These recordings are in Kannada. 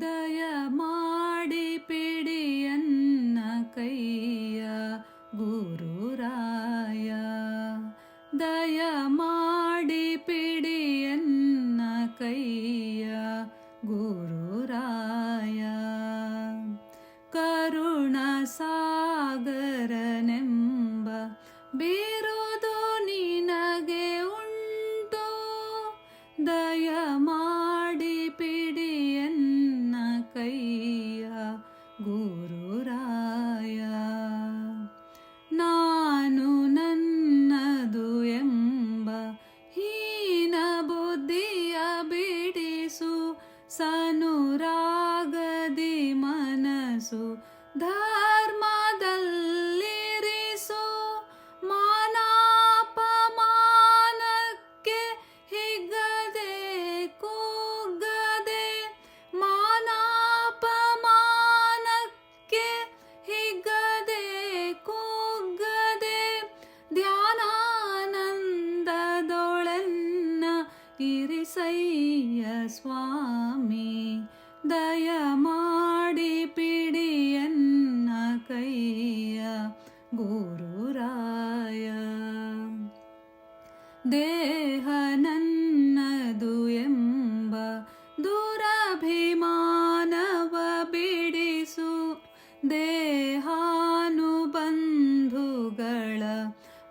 ದಯ ಮಾಡಿ ಪಿಡಿಯನ್ನ ಕೈಯ ಗುರುರಾಯ. ದಯ ಮಾಡಿ ಪಿಡಿಯನ್ನ ಕೈಯ ಗುರುರಾಯ. ಕರುಣ ಸಾಗರನೆಂಬ ಬಿರುದು ನಿನಗೆ ಉಂಟು. ದಯ ಮಾಡಿ ಪಿಡಿಯನ್ನ ಕೈಯ ಗುರುರಾಯ. ನಾನು ನನ್ನದು ಎಂಬ ಹೀನ ಬುದ್ಧಿಯ ಬಿಡಿಸು. ಸನುರಾಗದಿ ಮನಸ್ಸು ಧರ್ಮದಲ್ಲಿರಿಸು. ಮಾನಾಪಮಾನಕ್ಕೆ ಹಿಗ್ಗದೆ ಕುಗ್ಗದೆ. ಮಾನಾಪಮಾನಕ್ಕೆ ಹಿಗ್ಗದೆ ಕುಗ್ಗದೆ. ಧ್ಯಾನಾನಂದದೊಳೆನ್ನ ಇರಿಸಯ್ಯ ಸ್ವಾಮಿ. ದಯ ಮಾಡಿ ಪಿಡಿಯನ್ನ ಕೈಯ ಗುರುರಾಯ. ದೇಹ ನನ್ನದು ಎಂಬ ದುರಭಿಮಾನವ ಬಿಡಿಸು. ದೇಹಾನುಬಂಧುಗಳ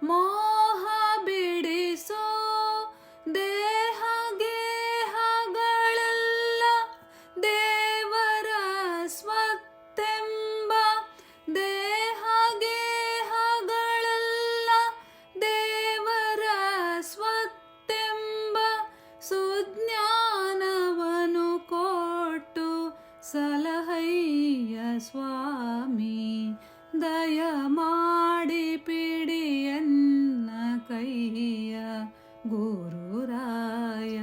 ಮೋಹ ಬಿಡಿಸು. ದೇಹ ಗೇಹಗಳೆಲ್ಲ ದೇವರ ಸ್ವತ್ತೆಂಬ. ದೇಹ ಗೇಹಗಳೆಲ್ಲ ದೇವರ ಸ್ವತ್ತೆಂಬ ಸುಜ್ಞಾನವನು ಕೊಟ್ಟು ಸಲಹಯ್ಯ ಸ್ವಾಮಿ. ದಯ ಮಾಡಿ ಪಿಡಿಯನ್ನ ಕೈಯ ಗುರುರಾಯ.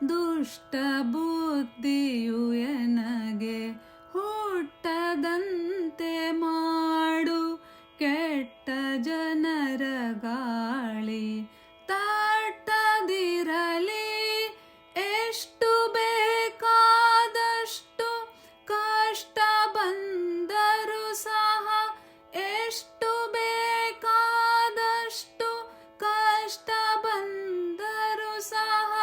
ದುಷ್ಟ ಬುದ್ಧಿಯು ಎನಗೆ ಹುಟ್ಟದಂತೆ ಮಾಡು. ಕೆಟ್ಟ ಜನರ ಗಾಳಿ ತಟ್ಟದಿರಲಿ. ಎಷ್ಟು ಬೇಕಾದಷ್ಟು ಕಷ್ಟ ಬಂದರೂ ಸಹ. ಎಷ್ಟು ಬೇಕಾದಷ್ಟು ಕಷ್ಟ ಬಂದರೂ ಸಹ.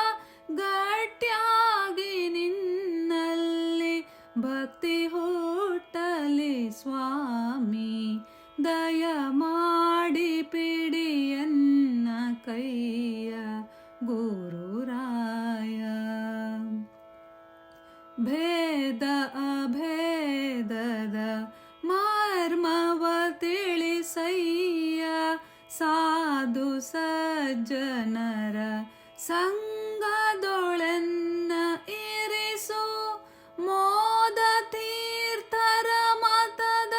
ಗಟ್ಟಿಯಾಗಿ ನಿನ್ನಲ್ಲಿ ಭಕ್ತಿ ಹುಟ್ಟಲಿ ಸ್ವಾಮಿ. ದಯ ಮಾಡಿ ಪಿಡಿಯನ್ನ ಕೈಯ ಗುರುರಾಯ. ಭೇದ ಅಭೇದದ ಮರ್ಮವ ತಿಳಿಸಯ್ಯ. ಸಾಧು ಸಜ್ಜನರ ಸಂಗದೊಳೆನ್ನ ಇರಿಸು. ಮೋದ ತೀರ್ಥರ ಮತದ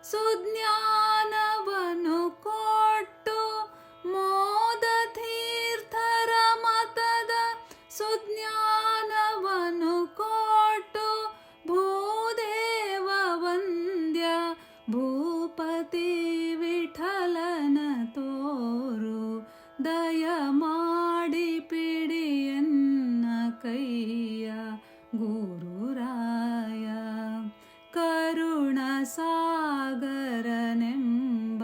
ಸುಜ್ಞಾನವನು ಕೊಟ್ಟು. ಮೋದ ತೀರ್ಥರ ಮತದ ಸುಜ್ಞಾನವನು ಕೊಟ್ಟು. ಭೂದೇವ ವಂದ್ಯ ಭೂಪತಿ ವಿಠಲನ ತೋರು. ದಯ ಮಾಡಿ ಪಿಡಿಯನ್ನ ಕೈಯ ಗುರುರಾಯ. ಕರುಣ ಸಾಗರನೆಂಬ